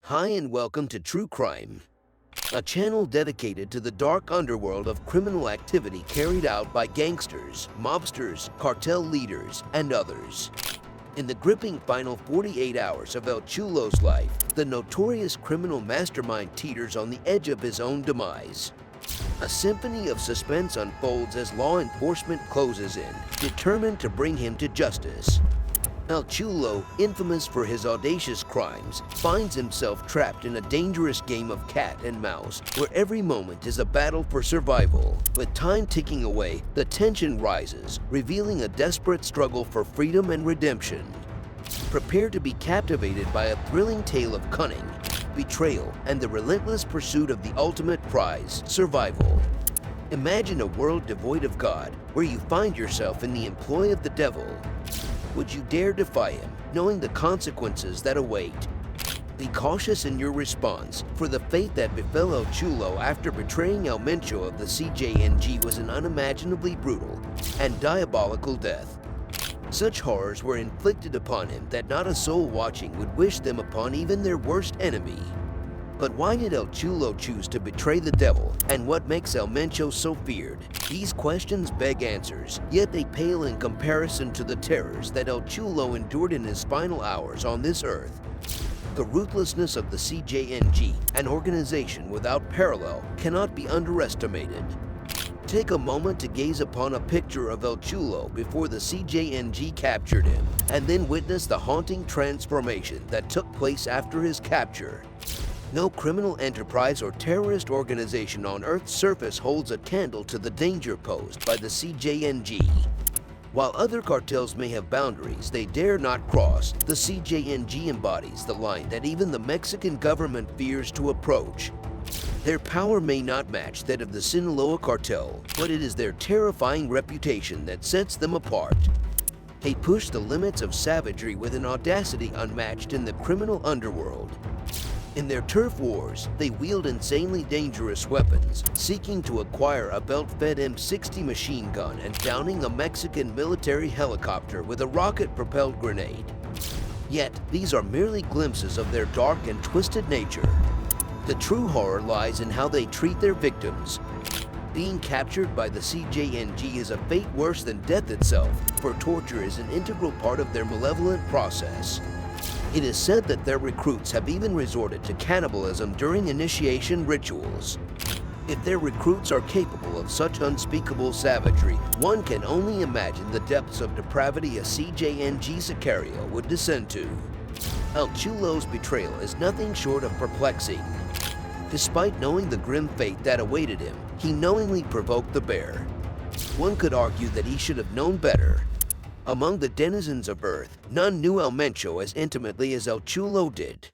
Hi and welcome to True Crime, a channel dedicated to the dark underworld of criminal activity carried out by gangsters, mobsters, cartel leaders, and others. In the gripping final 48 hours of El Cholo's life, the notorious criminal mastermind teeters on the edge of his own demise. A symphony of suspense unfolds as law enforcement closes in, determined to bring him to justice. El Cholo, infamous for his audacious crimes, finds himself trapped in a dangerous game of cat and mouse, where every moment is a battle for survival. With time ticking away, the tension rises, revealing a desperate struggle for freedom and redemption. Prepare to be captivated by a thrilling tale of cunning, betrayal, and the relentless pursuit of the ultimate prize, survival. Imagine a world devoid of God, where you find yourself in the employ of the devil. Would you dare defy him, knowing the consequences that await? Be cautious in your response, for the fate that befell El Cholo after betraying El Mencho of the Cjng was an unimaginably brutal and diabolical death. Such horrors were inflicted upon him that not a soul watching would wish them upon even their worst enemy. But why did El Cholo choose to betray the devil, and what makes El Mencho so feared? These questions beg answers, yet they pale in comparison to the terrors that El Cholo endured in his final hours on this earth. The ruthlessness of the Cjng, an organization without parallel, cannot be underestimated. Take a moment to gaze upon a picture of El Cholo before the Cjng captured him, and then witness the haunting transformation that took place after his capture. No criminal enterprise or terrorist organization on Earth's surface holds a candle to the danger posed by the Cjng. While other cartels may have boundaries they dare not cross, the Cjng embodies the line that even the Mexican government fears to approach. Their power may not match that of the Sinaloa cartel, but it is their terrifying reputation that sets them apart. They push the limits of savagery with an audacity unmatched in the criminal underworld. In their turf wars, they wield insanely dangerous weapons, seeking to acquire a belt-fed M60 machine gun and downing a Mexican military helicopter with a rocket-propelled grenade. Yet, these are merely glimpses of their dark and twisted nature. The true horror lies in how they treat their victims. Being captured by the Cjng is a fate worse than death itself, for torture is an integral part of their malevolent process. It is said that their recruits have even resorted to cannibalism during initiation rituals. If their recruits are capable of such unspeakable savagery, one can only imagine the depths of depravity a Cjng sicario would descend to. El Cholo's betrayal is nothing short of perplexing. Despite knowing the grim fate that awaited him, he knowingly provoked the bear. One could argue that he should have known better. Among the denizens of Earth, none knew El Mencho as intimately as El Cholo did.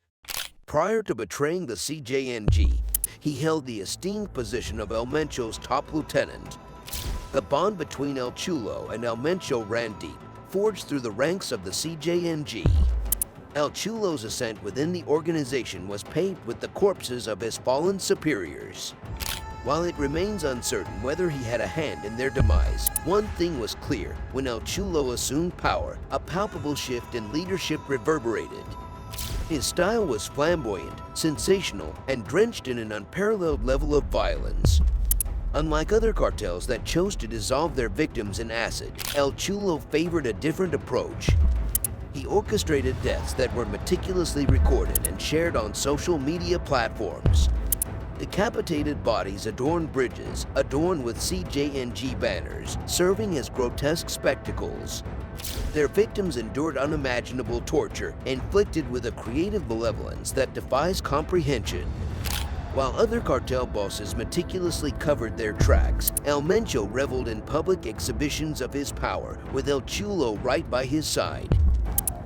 Prior to betraying the Cjng, he held the esteemed position of El Mencho's top lieutenant. The bond between El Cholo and El Mencho ran deep, forged through the ranks of the Cjng. El Cholo's ascent within the organization was paved with the corpses of his fallen superiors. While it remains uncertain whether he had a hand in their demise, one thing was clear: when El Cholo assumed power, a palpable shift in leadership reverberated. His style was flamboyant, sensational, and drenched in an unparalleled level of violence. Unlike other cartels that chose to dissolve their victims in acid, El Cholo favored a different approach. He orchestrated deaths that were meticulously recorded and shared on social media platforms. Decapitated bodies adorned bridges, adorned with Cjng banners, serving as grotesque spectacles. Their victims endured unimaginable torture, inflicted with a creative malevolence that defies comprehension. While other cartel bosses meticulously covered their tracks, El Mencho reveled in public exhibitions of his power, with El Cholo right by his side.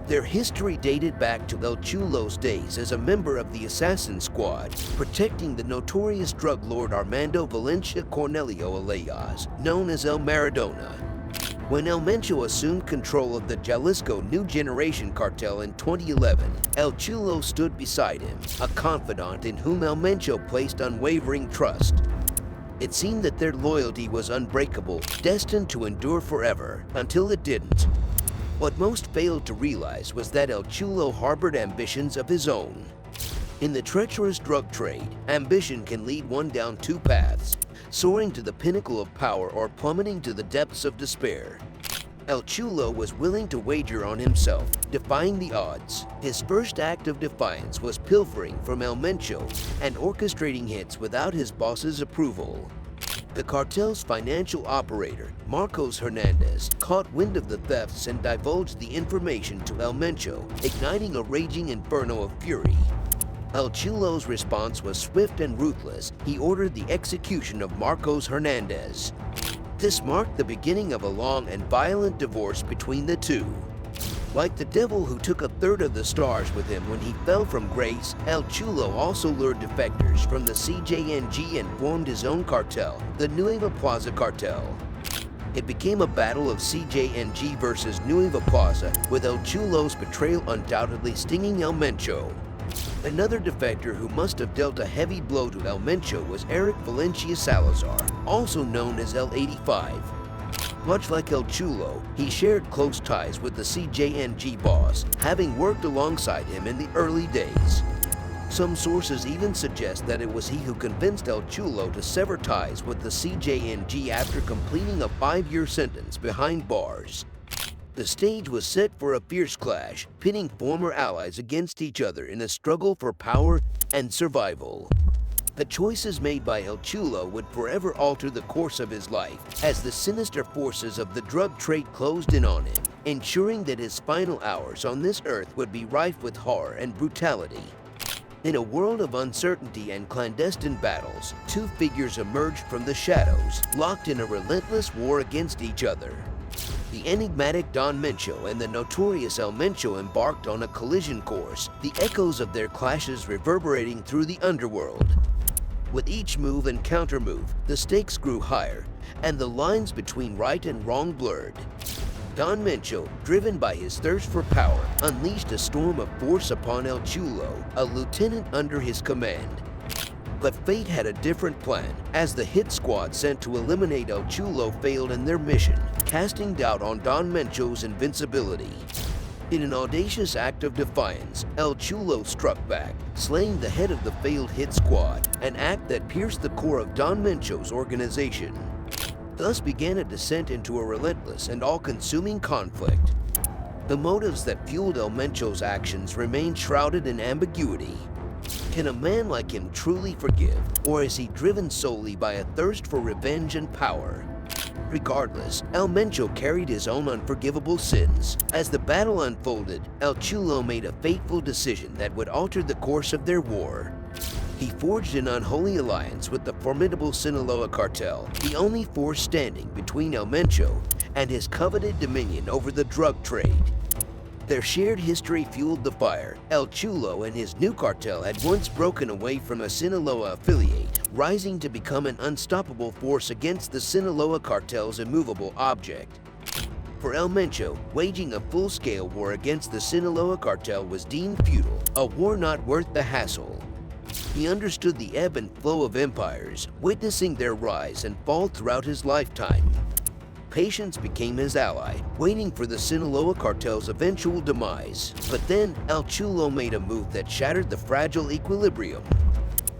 Their history dated back to El Cholo's days as a member of the Assassin Squad, protecting the notorious drug lord Armando Valencia Cornelio alias, known as El Maradona. When El Mencho assumed control of the Jalisco New Generation cartel in 2011, El Cholo stood beside him, a confidant in whom El Mencho placed unwavering trust. It seemed that their loyalty was unbreakable, destined to endure forever, until it didn't. What most failed to realize was that El Cholo harbored ambitions of his own. In the treacherous drug trade, ambition can lead one down two paths, soaring to the pinnacle of power or plummeting to the depths of despair. El Cholo was willing to wager on himself, defying the odds. His first act of defiance was pilfering from El Mencho and orchestrating hits without his boss's approval. The cartel's financial operator, Marcos Hernandez, caught wind of the thefts and divulged the information to El Mencho, igniting a raging inferno of fury. El Cholo's response was swift and ruthless. He ordered the execution of Marcos Hernandez. This marked the beginning of a long and violent divorce between the two. Like the devil who took a third of the stars with him when he fell from grace, El Cholo also lured defectors from the Cjng and formed his own cartel, the Nueva Plaza cartel. It became a battle of Cjng versus Nueva Plaza, with El Cholo's betrayal undoubtedly stinging El Mencho. Another defector who must have dealt a heavy blow to El Mencho was Eric Valencia Salazar, also known as L85. Much like El Cholo, he shared close ties with the Cjng boss, having worked alongside him in the early days. Some sources even suggest that it was he who convinced El Cholo to sever ties with the Cjng after completing a 5-year sentence behind bars. The stage was set for a fierce clash, pitting former allies against each other in a struggle for power and survival. The choices made by El Cholo would forever alter the course of his life as the sinister forces of the drug trade closed in on him, ensuring that his final hours on this earth would be rife with horror and brutality. In a world of uncertainty and clandestine battles, two figures emerged from the shadows, locked in a relentless war against each other. The enigmatic Don Mencho and the notorious El Mencho embarked on a collision course, the echoes of their clashes reverberating through the underworld. With each move and countermove, the stakes grew higher, and the lines between right and wrong blurred. Don Mencho, driven by his thirst for power, unleashed a storm of force upon El Cholo, a lieutenant under his command. But fate had a different plan, as the hit squad sent to eliminate El Cholo failed in their mission, casting doubt on Don Mencho's invincibility. In an audacious act of defiance, El Cholo struck back, slaying the head of the failed hit squad, an act that pierced the core of Don Mencho's organization. Thus began a descent into a relentless and all-consuming conflict. The motives that fueled El Mencho's actions remained shrouded in ambiguity. Can a man like him truly forgive, or is he driven solely by a thirst for revenge and power? Regardless, El Mencho carried his own unforgivable sins. As the battle unfolded, El Cholo made a fateful decision that would alter the course of their war. He forged an unholy alliance with the formidable Sinaloa cartel, the only force standing between El Mencho and his coveted dominion over the drug trade. Their shared history fueled the fire. El Cholo and his new cartel had once broken away from a Sinaloa affiliate, rising to become an unstoppable force against the Sinaloa cartel's immovable object. For El Mencho, waging a full-scale war against the Sinaloa cartel was deemed futile, a war not worth the hassle. He understood the ebb and flow of empires, witnessing their rise and fall throughout his lifetime. Patience became his ally, waiting for the Sinaloa cartel's eventual demise. But then, El Cholo made a move that shattered the fragile equilibrium.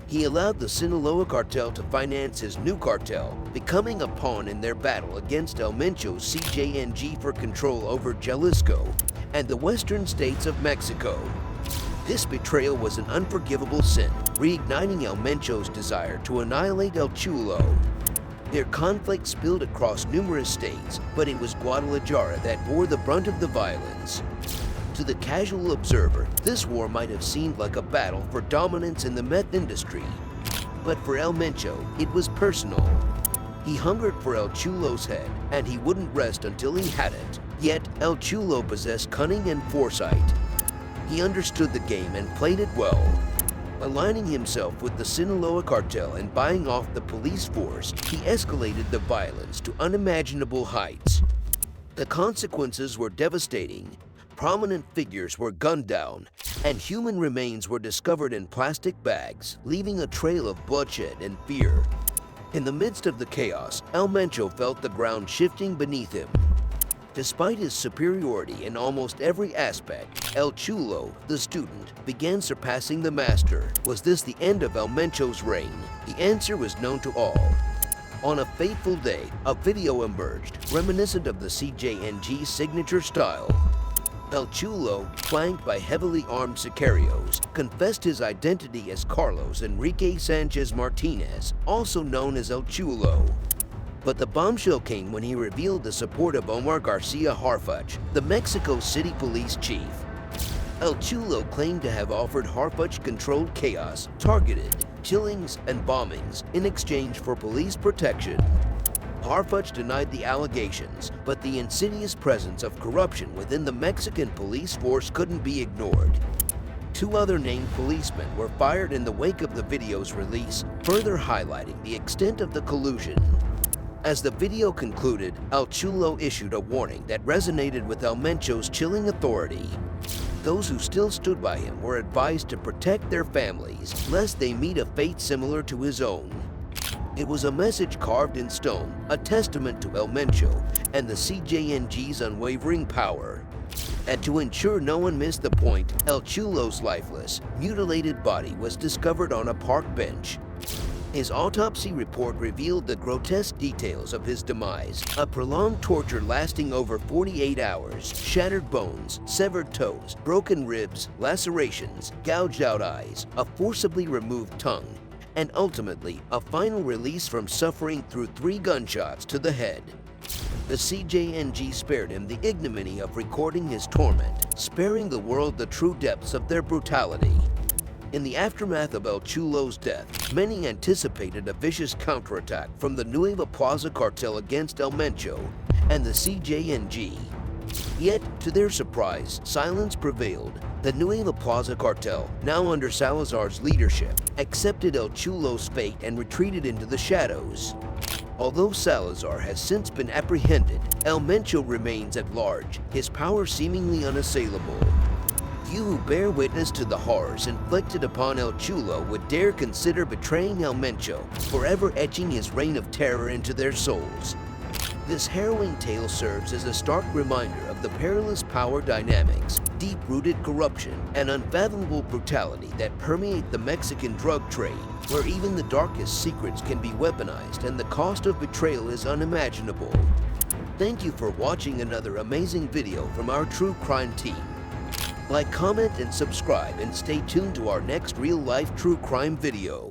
He allowed the Sinaloa cartel to finance his new cartel, becoming a pawn in their battle against El Mencho's Cjng for control over Jalisco and the western states of Mexico. This betrayal was an unforgivable sin, reigniting El Mencho's desire to annihilate El Cholo. Their conflict spilled across numerous states, but it was Guadalajara that bore the brunt of the violence. To the casual observer, this war might have seemed like a battle for dominance in the meth industry. But for El Mencho, it was personal. He hungered for El Cholo's head, and he wouldn't rest until he had it. Yet, El Cholo possessed cunning and foresight. He understood the game and played it well. Aligning himself with the Sinaloa cartel and buying off the police force, he escalated the violence to unimaginable heights. The consequences were devastating. Prominent figures were gunned down, and human remains were discovered in plastic bags, leaving a trail of bloodshed and fear. In the midst of the chaos, El Mencho felt the ground shifting beneath him. Despite his superiority in almost every aspect, El Cholo, the student, began surpassing the master. Was this the end of El Mencho's reign? The answer was known to all. On a fateful day, a video emerged, reminiscent of the Cjng signature style. El Cholo, flanked by heavily armed sicarios, confessed his identity as Carlos Enrique Sanchez Martinez, also known as El Cholo. But the bombshell came when he revealed the support of Omar Garcia Harfuch, the Mexico City police chief. El Cholo claimed to have offered Harfuch controlled chaos, targeted killings and bombings in exchange for police protection. Harfuch denied the allegations, but the insidious presence of corruption within the Mexican police force couldn't be ignored. 2 other named policemen were fired in the wake of the video's release, further highlighting the extent of the collusion. As the video concluded, El Cholo issued a warning that resonated with El Mencho's chilling authority. Those who still stood by him were advised to protect their families, lest they meet a fate similar to his own. It was a message carved in stone, a testament to El Mencho and the Cjng's unwavering power. And to ensure no one missed the point, El Cholo's lifeless, mutilated body was discovered on a park bench. His autopsy report revealed the grotesque details of his demise, a prolonged torture lasting over 48 hours, shattered bones, severed toes, broken ribs, lacerations, gouged out eyes, a forcibly removed tongue, and ultimately a final release from suffering through 3 gunshots to the head. The Cjng spared him the ignominy of recording his torment, sparing the world the true depths of their brutality. In the aftermath of El Cholo's death, many anticipated a vicious counterattack from the Nueva Plaza cartel against El Mencho and the Cjng. Yet, to their surprise, silence prevailed. The Nueva Plaza cartel, now under Salazar's leadership, accepted El Cholo's fate and retreated into the shadows. Although Salazar has since been apprehended, El Mencho remains at large, his power seemingly unassailable. Few who bear witness to the horrors inflicted upon El Cholo would dare consider betraying El Mencho, forever etching his reign of terror into their souls. This harrowing tale serves as a stark reminder of the perilous power dynamics, deep-rooted corruption, and unfathomable brutality that permeate the Mexican drug trade, where even the darkest secrets can be weaponized and the cost of betrayal is unimaginable. Thank you for watching another amazing video from our true crime team. Like, comment, and subscribe, and stay tuned to our next real-life true crime video.